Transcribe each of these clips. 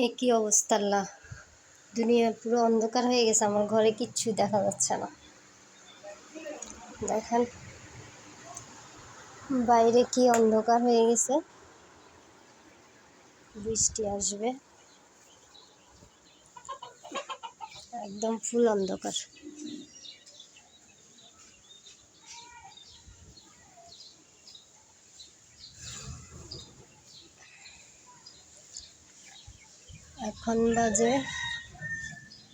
এ কি অবস্থা আল্লাহ, দুনিয়া পুরো অন্ধকার হয়ে গেছে। আমার ঘরে কিচ্ছুই দেখা যাচ্ছে না। দেখেন বাইরে কি অন্ধকার হয়ে গেছে, বৃষ্টি আসবে, একদম ফুল অন্ধকার। এখন বাজে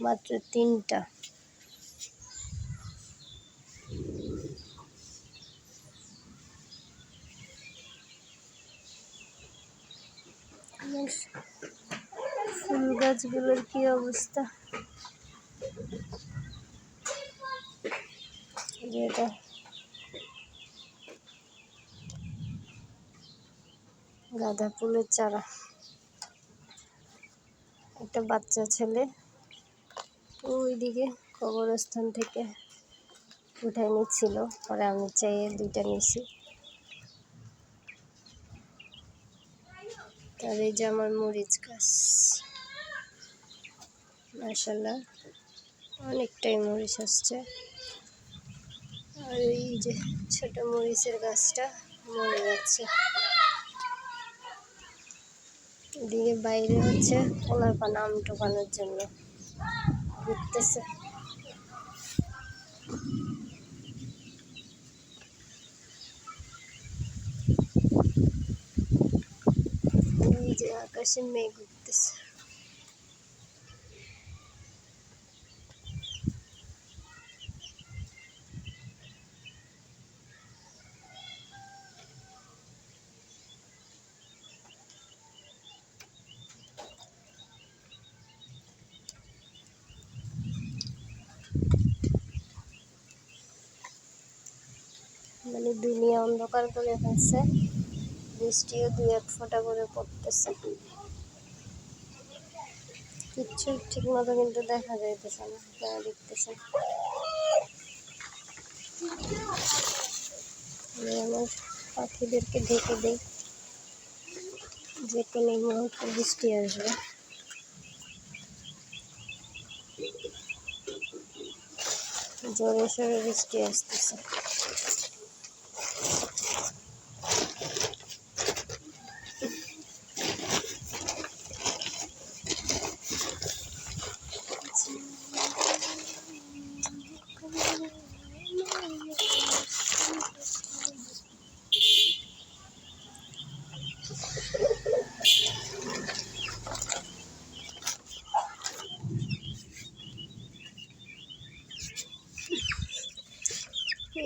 মাত্র 3টা। ফুল গাছগুলোর কি অবস্থা, এটা গাঁদা ফুলের চারা। একটা বাচ্চা ছেলে ওইদিকে কবরস্থান থেকে উঠায় নিচ্ছিল, পরে আমি চাইয়ে 2টা নিছি। আর এই যে আমার মরিচ গাছ, মাশাআল্লাহ অনেকটাই মরিচ আসছে। আর এই যে ছোট মরিচের গাছটা মরে যাচ্ছে। এদিকে বাইরে হচ্ছে পোলাপান আম টোকানোর জন্য ঘুরতেছে। এই যে আকাশে মেঘ উঠতেছে। মানে দুনিয়া অন্ধকার করে ফেলছে, বৃষ্টিও 2-1 ফোঁটা করে পড়তেছে। কিচ্ছু ঠিক মতো কিন্তু দেখা যাইতেছে না, আপনারা দেখতেছেন। আমি আমার পাখিদেরকে ঢেকে দিই, যে কোনো মুহূর্তে বৃষ্টি আসবে। জোরে সোরে বৃষ্টি আসতেছে।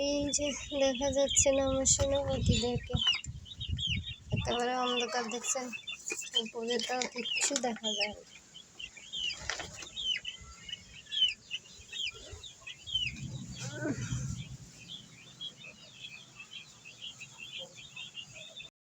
এই যে দেখা যাচ্ছে না আমার সেনাপতিদেরকে, একেবারে অন্ধকার দেখছেন, উপরে তো কিচ্ছু দেখা যায় না।